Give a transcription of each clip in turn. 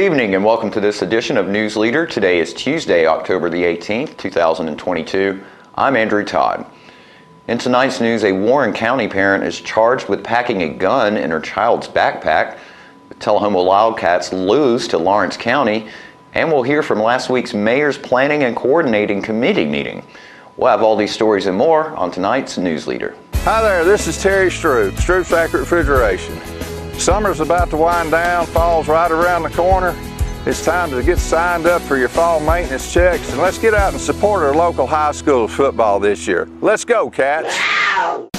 evening and welcome to this edition of News Leader. Today is Tuesday, October the 18th, 2022. I'm Andrew Todd. In tonight's news, a Warren County parent is charged with packing a gun in her child's backpack. The Tullahoma Wildcats lose to Lawrence County, and we'll hear from last week's Mayor's Planning and Coordinating Committee meeting. We'll have all these stories and more on tonight's News Leader. Hi there, this is Terry Stroop, Stroop's Accurate Refrigeration. Summer's about to wind down, fall's right around the corner. It's time to get signed up for your fall maintenance checks, and let's get out and support our local high school football this year. Let's go, Cats! Wow.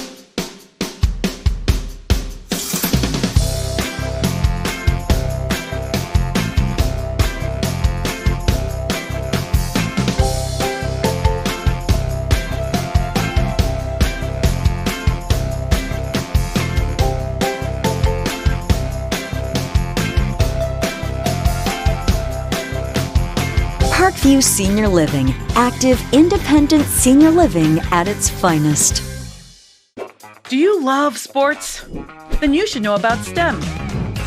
Parkview Senior Living, active, independent senior living at its finest. Do you love sports? Then you should know about STEM.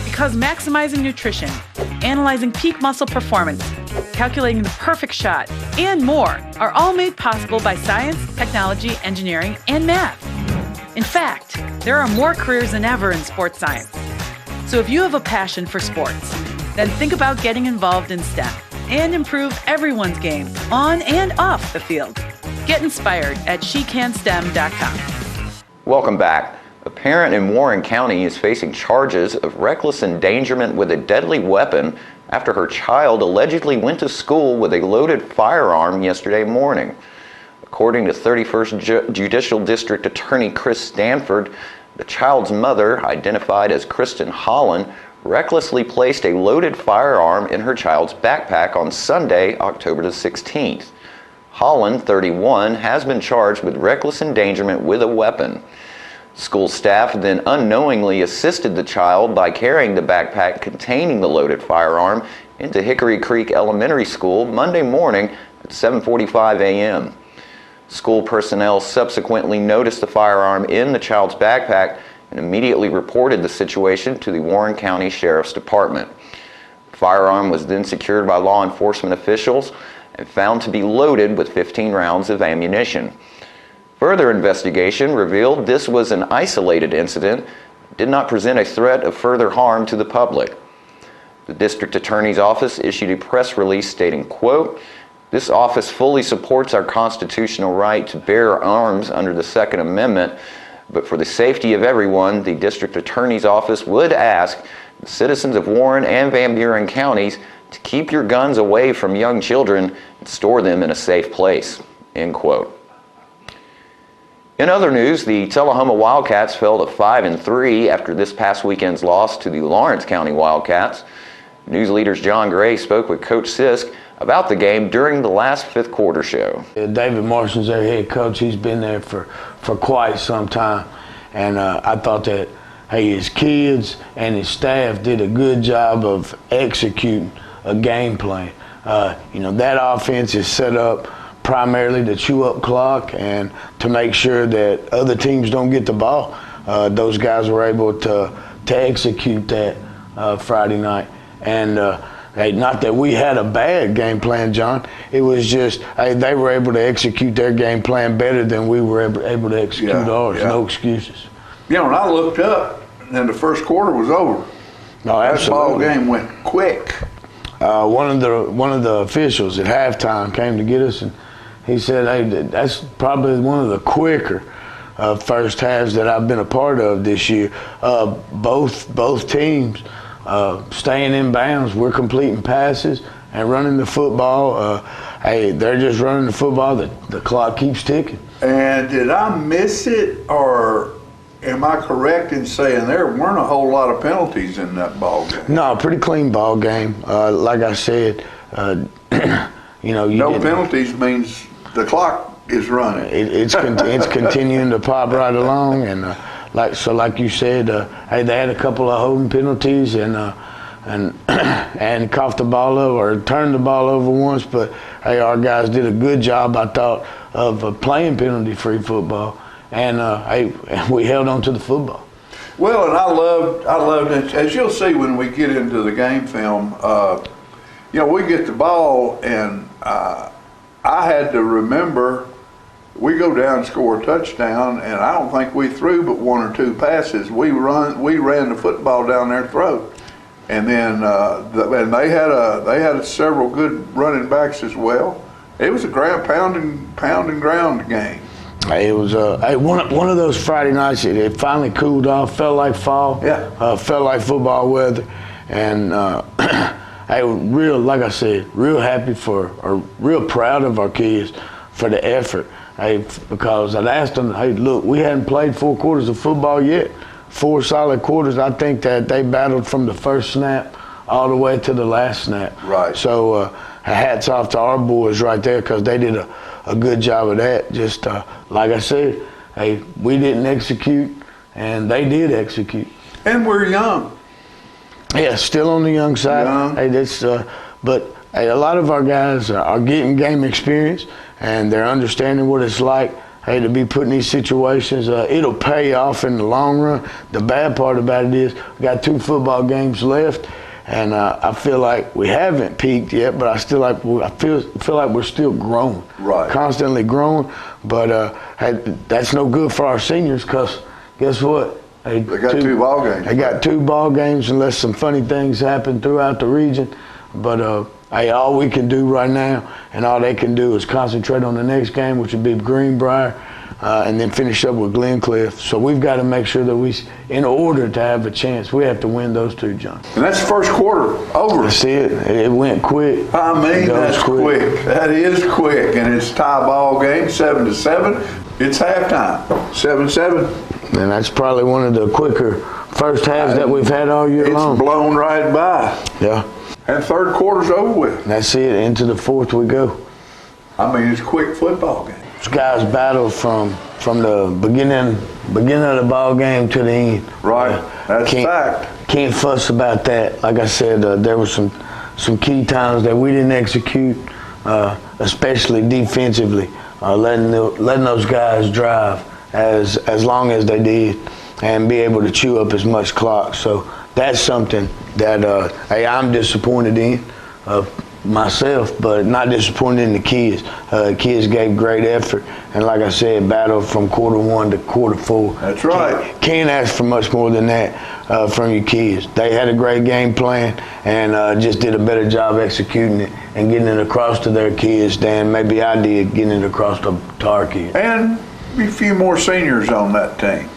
Because maximizing nutrition, analyzing peak muscle performance, calculating the perfect shot, and more are all made possible by science, technology, engineering, and math. In fact, there are more careers than ever in sports science. So if you have a passion for sports, then think about getting involved in STEM and improve everyone's game on and off the field. Get inspired at SheCanSTEM.com. Welcome back. A parent in Warren County is facing charges of reckless endangerment with a deadly weapon after her child allegedly went to school with a loaded firearm yesterday morning. According to 31st Judicial District Attorney Chris Stanford, the child's mother, identified as Kristen Holland, recklessly placed a loaded firearm in her child's backpack on Sunday, October the 16th. Holland, 31, has been charged with reckless endangerment with a weapon. School staff then unknowingly assisted the child by carrying the backpack containing the loaded firearm into Hickory Creek Elementary School Monday morning at 7:45 a.m. School personnel subsequently noticed the firearm in the child's backpack and immediately reported the situation to the Warren County Sheriff's Department. The firearm was then secured by law enforcement officials and found to be loaded with 15 rounds of ammunition. Further investigation revealed this was an isolated incident, did not present a threat of further harm to the public. The district attorney's office issued a press release stating, quote, "This office fully supports our constitutional right to bear arms under the Second Amendment, but for the safety of everyone, the district attorney's office would ask the citizens of Warren and Van Buren counties to keep your guns away from young children and store them in a safe place," end quote. In other news, the Tullahoma Wildcats fell to 5-3 after this past weekend's loss to the Lawrence County Wildcats. News leaders John Gray spoke with Coach Sisk about the game during the last fifth quarter show. David Marston's their head coach. He's been there for quite some time. And I thought that, his kids and his staff did a good job of executing a game plan. That offense is set up primarily to chew up clock and to make sure that other teams don't get the ball. Those guys were able to execute that Friday night. And not that we had a bad game plan, John. It was just they were able to execute their game plan better than we were able to execute ours. Yeah. No excuses. When I looked up and the first quarter was over. No, absolutely. That ball game went quick. One of the officials at halftime came to get us, and he said, "Hey, that's probably one of the quicker first halves that I've been a part of this year. Both teams." Staying in bounds, we're completing passes and running the football. They're just running the football. The clock keeps ticking. And did I miss it, or am I correct in saying there weren't a whole lot of penalties in that ball game? No, pretty clean ball game. Like I said, no penalties means the clock is running. It's continuing to pop right along, and like you said, they had a couple of holding penalties and coughed the ball over or turned the ball over once, but our guys did a good job, I thought, of playing penalty-free football, and we held on to the football. Well, and I loved it. As you'll see when we get into the game film, we get the ball, and I had to remember, we go down and score a touchdown, and I don't think we threw but one or two passes. We ran the football down their throat, and then and they had several good running backs as well. It was a pound and ground game. It was one of those Friday nights. It finally cooled off. Felt like fall. Yeah. Felt like football weather, and I was like I said, real happy or real proud of our kids for the effort. Because I'd asked them, hey, look, we hadn't played 4 quarters of football yet. 4 solid quarters. I think that they battled from the first snap all the way to the last snap. Right. So hats off to our boys right there, because they did a good job of that. Just like I said, hey, we didn't execute, and they did execute. And we're young. Yeah, still on the young side. Young. Hey, that's but hey, a lot of our guys are getting game experience, and they're understanding what it's like, hey, to be put in these situations. It'll pay off in the long run. The bad part about it is we got 2 football games left, and I feel like we haven't peaked yet, but I feel like we're still growing, right? Constantly growing. But hey, that's no good for our seniors, because guess what? They got 2 ball games. They got 2 ball games, unless some funny things happen throughout the region. But hey, all we can do right now, and all they can do, is concentrate on the next game, which would be Greenbrier, and then finish up with Glencliff. So we've got to make sure that in order to have a chance, we have to win those 2, John. And that's the first quarter over. That's it. It went quick. I mean, that's quick. That is quick, and it's tie ball game, 7-7. It's halftime, 7-7. And that's probably one of the quicker first halves that we've had all year long. It's blown right by. Yeah. And third quarter's over with. That's it. Into the fourth we go. I mean, it's a quick football game. These guys battle from the beginning of the ball game to the end. Right. That's a fact. Can't fuss about that. Like I said, there were some key times that we didn't execute, especially defensively, letting those guys drive as long as they did, and be able to chew up as much clock. So that's something that hey, I'm disappointed in myself, but not disappointed in the kids. Kids gave great effort, and like I said, battled from quarter 1 to quarter 4. That's right. Can't ask for much more than that from your kids. They had a great game plan, and just did a better job executing it and getting it across to their kids than maybe I did getting it across to our kids. And a few more seniors on that team.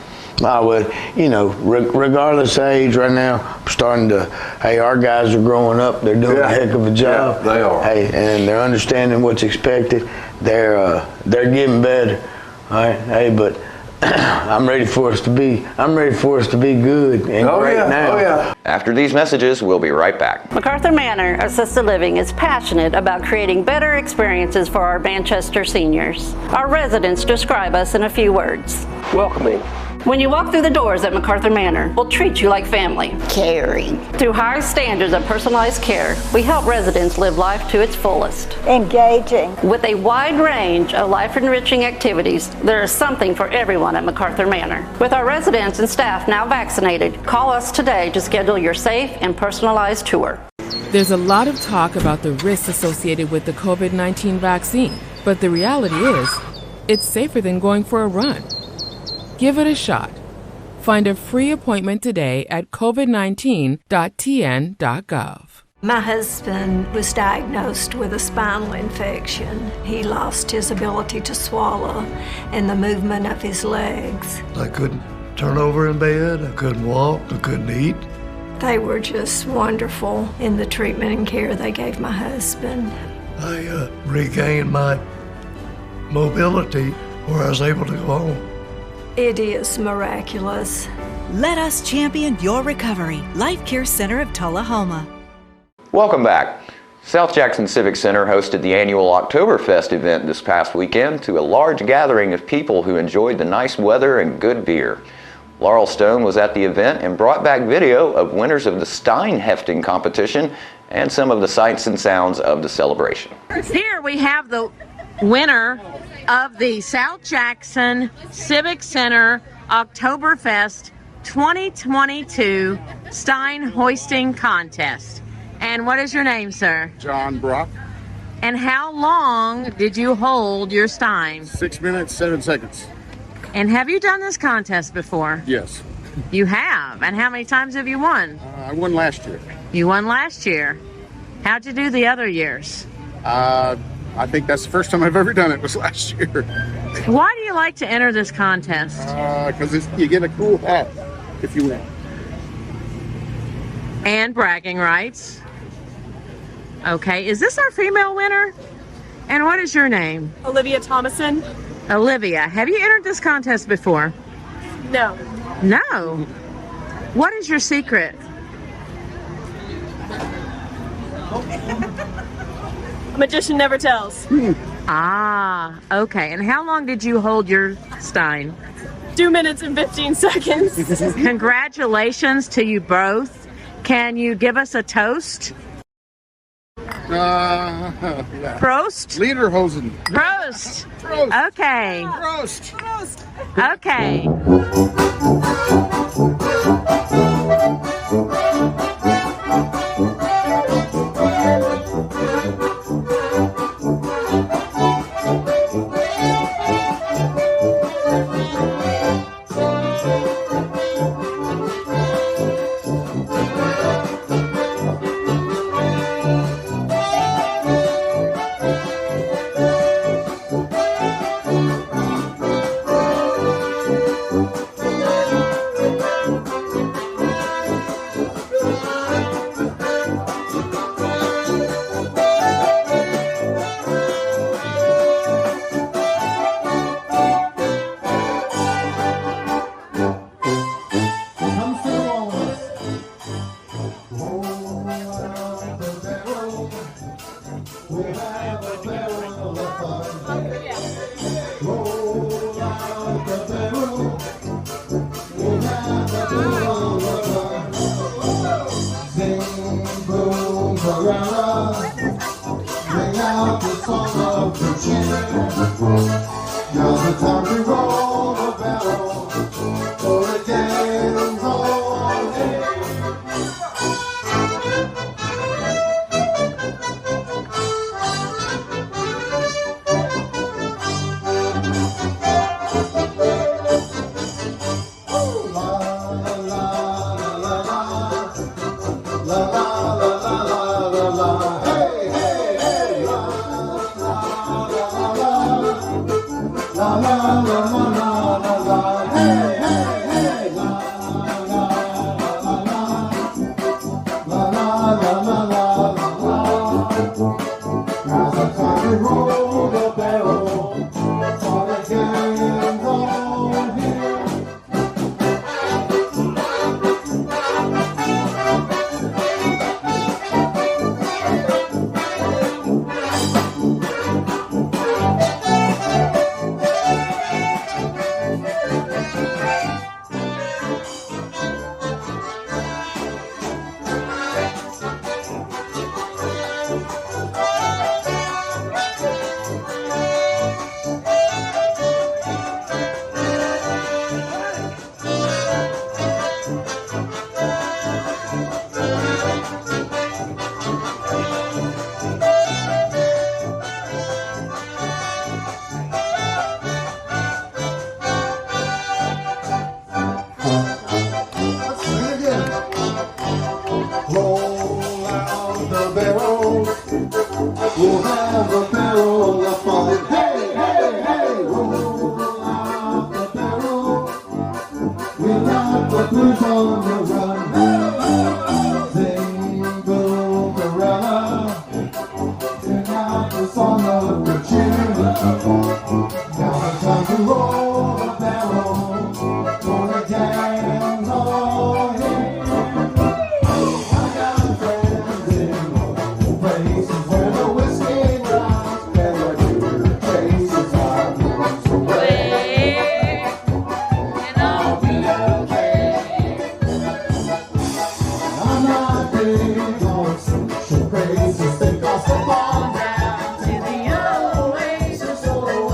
Regardless of age, right now, I'm starting to, hey, our guys are growing up. They're doing a heck of a job. Yeah, they are. Hey, and they're understanding what's expected. They're getting better. All right, hey, but I'm ready for us to be good and great now. Oh, yeah. After these messages, we'll be right back. MacArthur Manor Assisted Living is passionate about creating better experiences for our Manchester seniors. Our residents describe us in a few words. Welcoming. When you walk through the doors at MacArthur Manor, we'll treat you like family. Caring. Through high standards of personalized care, we help residents live life to its fullest. Engaging. With a wide range of life-enriching activities, there is something for everyone at MacArthur Manor. With our residents and staff now vaccinated, call us today to schedule your safe and personalized tour. There's a lot of talk about the risks associated with the COVID-19 vaccine, but the reality is, it's safer than going for a run. Give it a shot. Find a free appointment today at covid19.tn.gov. My husband was diagnosed with a spinal infection. He lost his ability to swallow and the movement of his legs. I couldn't turn over in bed, I couldn't walk, I couldn't eat. They were just wonderful in the treatment and care they gave my husband. I regained my mobility where I was able to go home. It is miraculous. Let us champion your recovery. Life Care Center of Tullahoma. Welcome back. South Jackson Civic Center hosted the annual Oktoberfest event this past weekend to a large gathering of people who enjoyed the nice weather and good beer. Laurel Stone was at the event and brought back video of winners of the Stein Hefting competition and some of the sights and sounds of the celebration. Here we have the winner of the South Jackson Civic Center Oktoberfest 2022 Stein Hoisting Contest. And what is your name, sir? John Brock. And how long did you hold your Stein? 6 minutes, 7 seconds. And have you done this contest before? Yes. You have. And how many times have you won? I won last year. You won last year. How'd you do the other years? I think that's the first time I've ever done it was last year. Why do you like to enter this contest? Because you get a cool hat if you win. And bragging rights. Okay, is this our female winner? And what is your name? Olivia Thomason. Olivia, have you entered this contest before? No. No. What is your secret? A magician never tells. Ah, okay. And how long did you hold your Stein? 2 minutes and 15 seconds. Congratulations to you both. Can you give us a toast? Prost? Lederhosen. Prost. Prost. Okay. Prost. Prost. Okay. Crazy, think I'll step on down to the oasis, oh,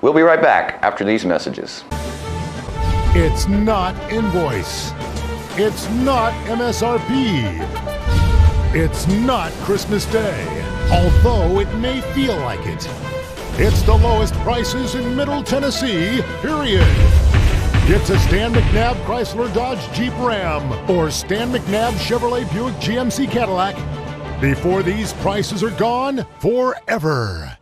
We'll be right back after these messages. It's not invoice. It's not MSRP. It's not Christmas Day, although it may feel like it. It's the lowest prices in Middle Tennessee, period. It's a Stan McNabb Chrysler Dodge Jeep Ram or Stan McNabb Chevrolet Buick GMC Cadillac before these prices are gone forever.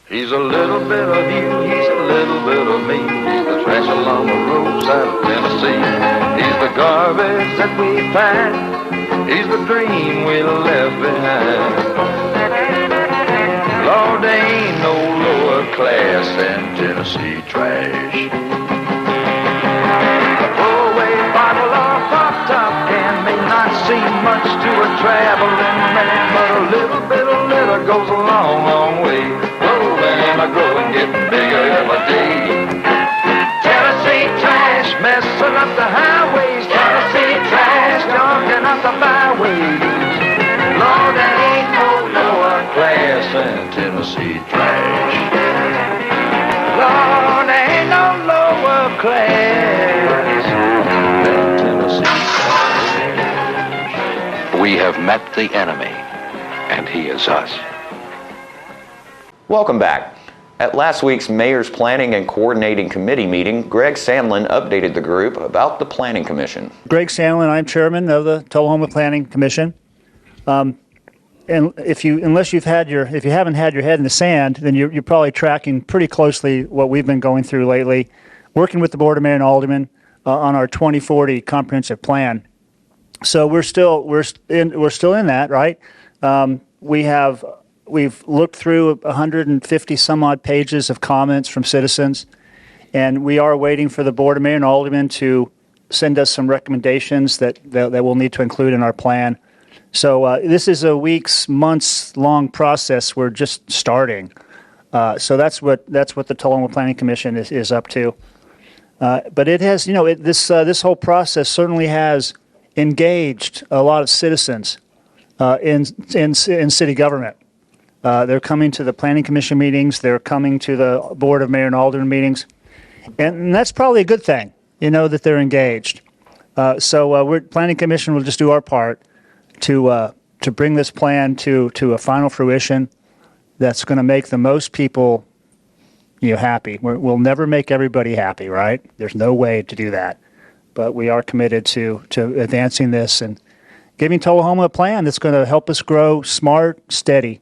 He's a little bit of you, he's a little bit of me. He's the trash along the roadside of Tennessee. He's the garbage that we find. He's the dream we left behind. Lord, there ain't no lower class than Tennessee trash. A throwaway bottle or pop top can may not seem much to a traveling man, but a little bit of litter goes a long, long way. And I grow and get bigger every day. Tennessee trash messing up the highways. Tennessee trash jogging up the byways. Lord, there ain't no lower class than Tennessee trash. Lord, there ain't no lower class than Tennessee trash. We have met the enemy, and he is us. Welcome back. At last week's Mayor's Planning and Coordinating Committee meeting, Greg Sandlin updated the group about the Planning Commission. Greg Sandlin, I'm chairman of the Tullahoma Planning Commission. And if you haven't had your head in the sand, then you're probably tracking pretty closely what we've been going through lately, working with the Board of Mayor and Aldermen on our 2040 comprehensive plan. So we're still in that, right? We've looked through 150 some odd pages of comments from citizens, and we are waiting for the Board of Mayor and Aldermen to send us some recommendations that we'll need to include in our plan. So this is a months long process. We're just starting. So that's what the Tullahoma Planning Commission is up to. But it has, this whole process certainly has engaged a lot of citizens in city government. They're coming to the Planning Commission meetings. They're coming to the Board of Mayor and Alderman meetings. And that's probably a good thing, that they're engaged. So Planning Commission will just do our part to bring this plan to a final fruition that's going to make the most people happy. We'll never make everybody happy, right? There's no way to do that. But we are committed to advancing this and giving Tullahoma a plan that's going to help us grow smart, steady,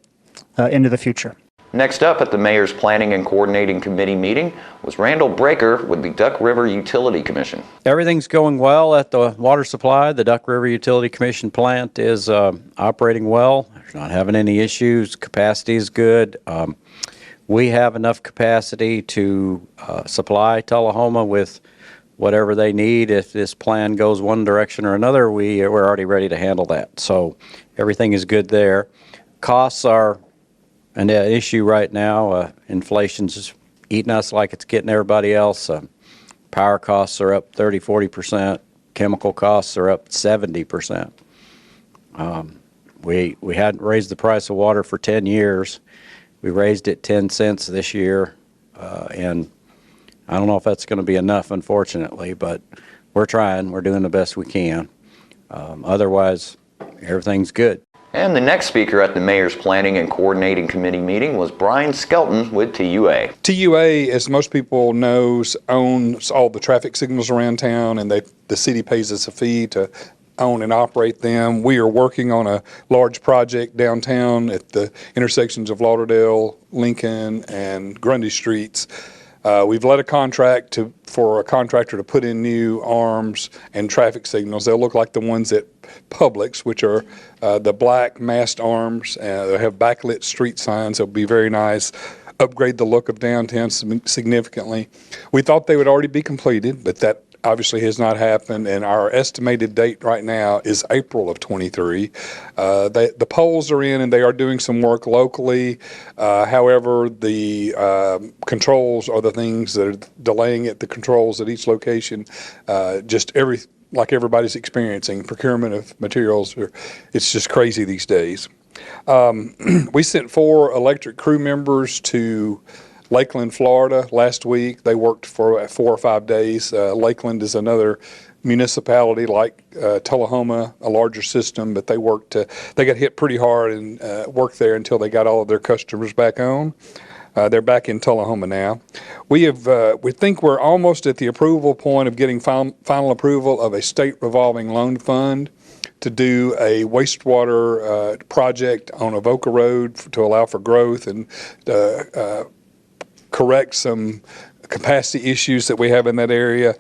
into the future. Next up at the Mayor's Planning and Coordinating Committee meeting was Randall Breaker with the Duck River Utility Commission. Everything's going well at the water supply. The Duck River Utility Commission plant is operating well. They're not having any issues. Capacity is good. We have enough capacity to supply Tullahoma with whatever they need. If this plan goes one direction or another, we're already ready to handle that. So everything is good there. Costs are an issue right now. Inflation's just eating us like it's getting everybody else. Power costs are up 30-40%. Chemical costs are up 70%. We hadn't raised the price of water for 10 years. We raised it 10 cents this year, and I don't know if that's going to be enough, unfortunately, but we're trying. We're doing the best we can. Otherwise, everything's good. And the next speaker at the Mayor's Planning and Coordinating Committee meeting was Brian Skelton with TUA. TUA, as most people know, owns all the traffic signals around town, and the city pays us a fee to own and operate them. We are working on a large project downtown at the intersections of Lauderdale, Lincoln, and Grundy Streets. We've let a contract for a contractor to put in new arms and traffic signals. They'll look like the ones at Publix, which are the black mast arms. They have backlit street signs. They'll be very nice. Upgrade the look of downtown significantly. We thought they would already be completed, but that obviously has not happened, and our estimated date right now is April of 23. The poles are in, and they are doing some work locally. However, the controls are the things that are delaying it. The controls at each location, like everybody's experiencing, procurement of materials, it's just crazy these days. We sent 4 electric crew members to Lakeland, Florida, last week. They worked for 4 or 5 days. Lakeland is another municipality like Tullahoma, a larger system, but they got hit pretty hard and worked there until they got all of their customers back on. They're back in Tullahoma now. We think we're almost at the approval point of getting final approval of a state revolving loan fund to do a wastewater project on Avoca Road to allow for growth and correct some capacity issues that we have in that area.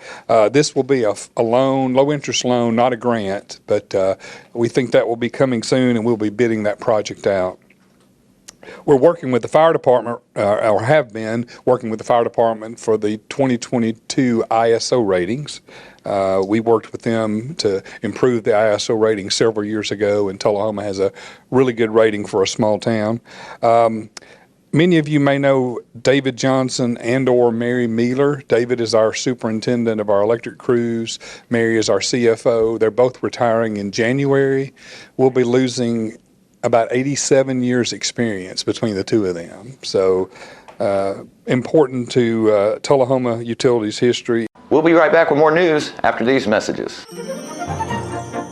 This will be a loan, low interest loan, not a grant, but we think that will be coming soon, and we'll be bidding that project out. We're working with the fire department, or have been working with the fire department for the 2022 ISO ratings. We worked with them to improve the ISO rating several years ago, and Tullahoma has a really good rating for a small town. Many of you may know David Johnson and or Mary Mealer. David is our superintendent of our electric crews. Mary is our CFO. They're both retiring in January. We'll be losing about 87 years experience between the two of them. So important to Tullahoma Utilities history. We'll be right back with more news after these messages.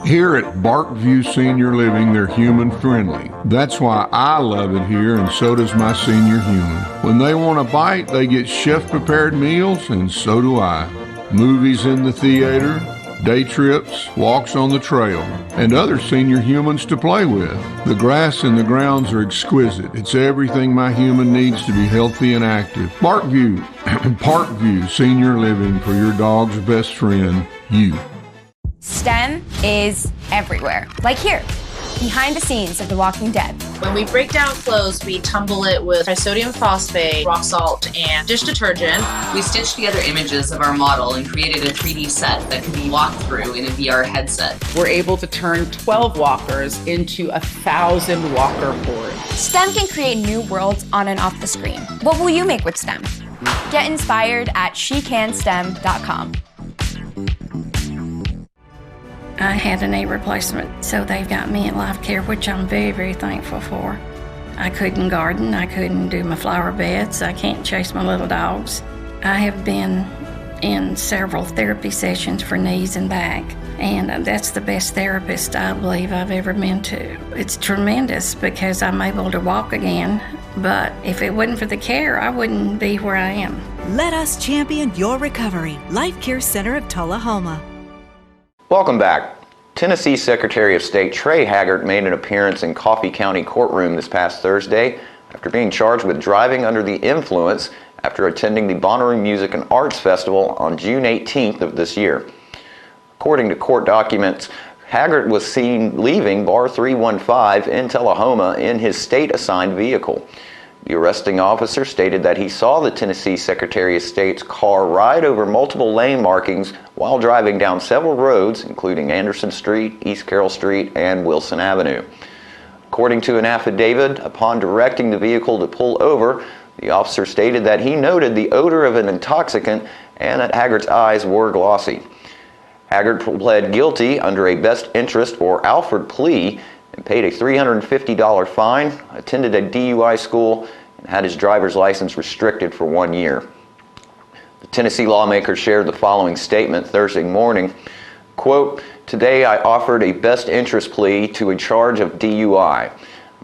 Here at Barkview Senior Living, they're human friendly. That's why I love it here, and so does my senior human. When they want a bite, they get chef-prepared meals, and so do I. Movies in the theater, day trips, walks on the trail, and other senior humans to play with. The grass and the grounds are exquisite. It's everything my human needs to be healthy and active. Parkview Senior Living, for your dog's best friend, you. STEM is everywhere, like here, behind the scenes of The Walking Dead. When we break down clothes, we tumble it with trisodium phosphate, rock salt, and dish detergent. We stitched together images of our model and created a 3D set that can be walked through in a VR headset. We're able to turn 12 walkers into 1,000 walker boards. STEM can create new worlds on and off the screen. What will you make with STEM? Get inspired at SheCanSTEM.com. I had a knee replacement, so they've got me in life care, which I'm very, very thankful for. I couldn't garden, I couldn't do my flower beds, I can't chase my little dogs. I have been in several therapy sessions for knees and back, and that's the best therapist I believe I've ever been to. It's tremendous because I'm able to walk again, but if it wasn't for the care, I wouldn't be where I am. Let us champion your recovery. Life Care Center of Tullahoma. Welcome back. Tennessee Secretary of State Trey Haggart made an appearance in Coffee County courtroom this past Thursday after being charged with driving under the influence after attending the Bonnaroo Music and Arts Festival on June 18th of this year. According to court documents, Haggart was seen leaving Bar 315 in Tullahoma in his state-assigned vehicle. The arresting officer stated that he saw the Tennessee Secretary of State's car ride over multiple lane markings while driving down several roads, including Anderson Street, East Carroll Street, and Wilson Avenue. According to an affidavit, upon directing the vehicle to pull over, the officer stated that he noted the odor of an intoxicant and that Haggart's eyes were glossy. Haggart pled guilty under a best interest or Alford plea and paid a $350 fine, attended a DUI school, and had his driver's license restricted for 1 year. The Tennessee lawmaker shared the following statement Thursday morning, quote, "Today I offered a best interest plea to a charge of DUI.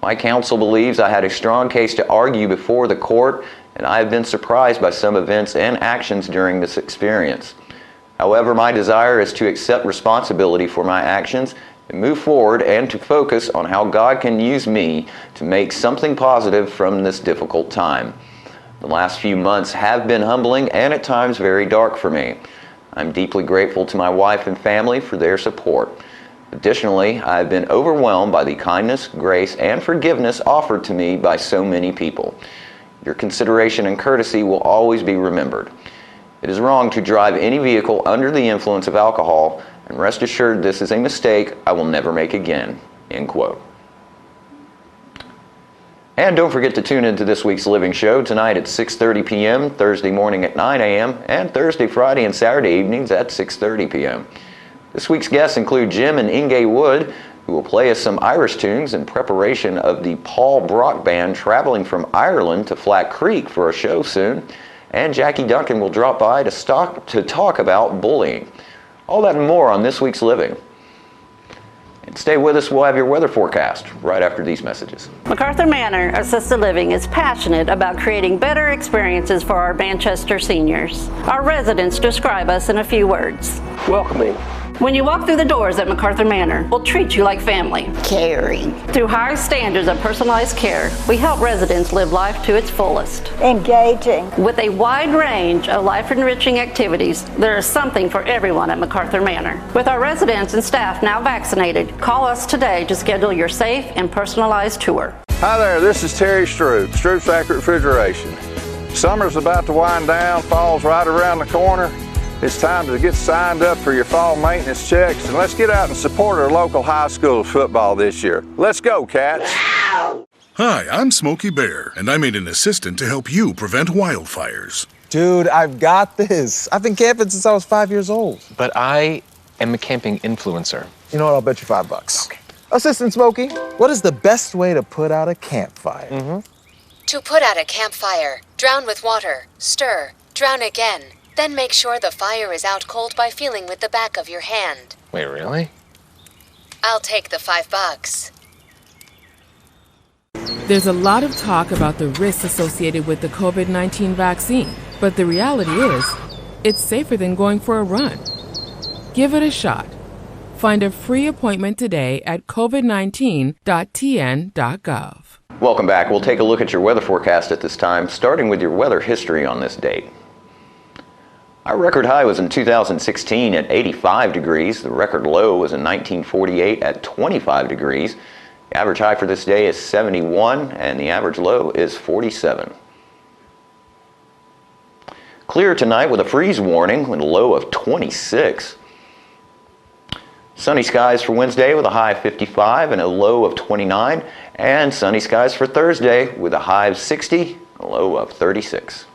My counsel believes I had a strong case to argue before the court, and I have been surprised by some events and actions during this experience. However, my desire is to accept responsibility for my actions and move forward and to focus on how God can use me to make something positive from this difficult time. The last few months have been humbling and at times very dark for me. I'm deeply grateful to my wife and family for their support. Additionally, I have been overwhelmed by the kindness, grace, and forgiveness offered to me by so many people. Your consideration and courtesy will always be remembered. It is wrong to drive any vehicle under the influence of alcohol, and rest assured this is a mistake I will never make again." End quote. And don't forget to tune into this week's Living Show tonight at 6:30 p.m., Thursday morning at 9 a.m., and Thursday, Friday, and Saturday evenings at 6:30 p.m. This week's guests include Jim and Inge Wood, who will play us some Irish tunes in preparation of the Paul Brock Band traveling from Ireland to Flat Creek for a show soon. And Jackie Duncan will drop by to talk about bullying. All that and more on this week's Living. And stay with us, we'll have your weather forecast right after these messages. MacArthur Manor Assisted Living is passionate about creating better experiences for our Manchester seniors. Our residents describe us in a few words. Welcoming. When you walk through the doors at MacArthur Manor, we'll treat you like family. Caring. Through high standards of personalized care, we help residents live life to its fullest. Engaging. With a wide range of life-enriching activities, there is something for everyone at MacArthur Manor. With our residents and staff now vaccinated, call us today to schedule your safe and personalized tour. Hi there, this is Terry Stroop, Stroop's Accurate Refrigeration. Summer's about to wind down, fall's right around the corner. It's time to get signed up for your fall maintenance checks, and let's get out and support our local high school football this year. Let's go, Cats! Hi, I'm Smokey Bear, and I made an assistant to help you prevent wildfires. Dude, I've got this. I've been camping since I was 5 years old. But I am a camping influencer. You know what? I'll bet you $5. Okay. Assistant Smokey, what is the best way to put out a campfire? To put out a campfire, drown with water, stir, drown again. Then make sure the fire is out cold by feeling with the back of your hand. Wait, really? I'll take the $5. There's a lot of talk about the risks associated with the COVID-19 vaccine, but the reality is, it's safer than going for a run. Give it a shot. Find a free appointment today at covid19.tn.gov. Welcome back. We'll take a look at your weather forecast at this time, starting with your weather history on this date. Our record high was in 2016 at 85 degrees. The record low was in 1948 at 25 degrees. The average high for this day is 71 and the average low is 47. Clear tonight with a freeze warning with a low of 26. Sunny skies for Wednesday with a high of 55 and a low of 29. And sunny skies for Thursday with a high of 60 and a low of 36.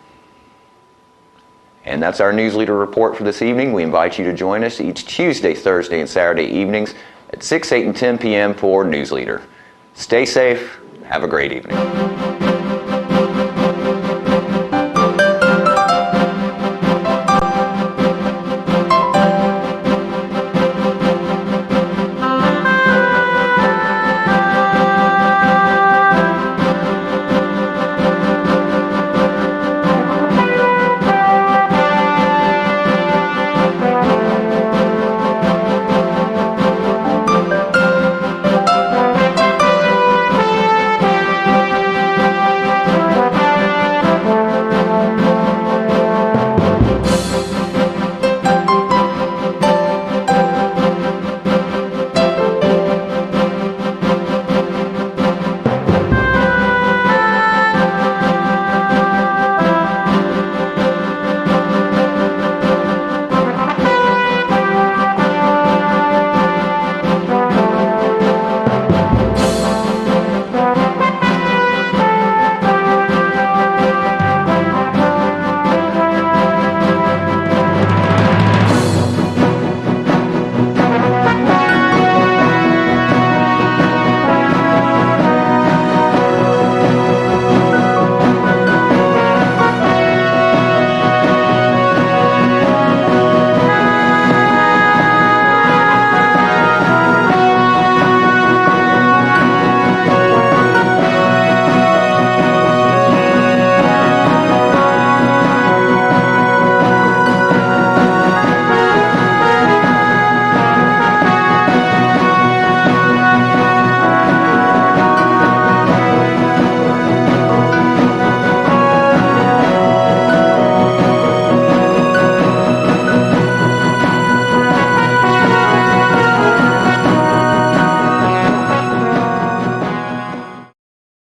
And that's our News Leader report for this evening. We invite you to join us each Tuesday, Thursday, and Saturday evenings at 6, 8, and 10 p.m. for News Leader. Stay safe. Have a great evening.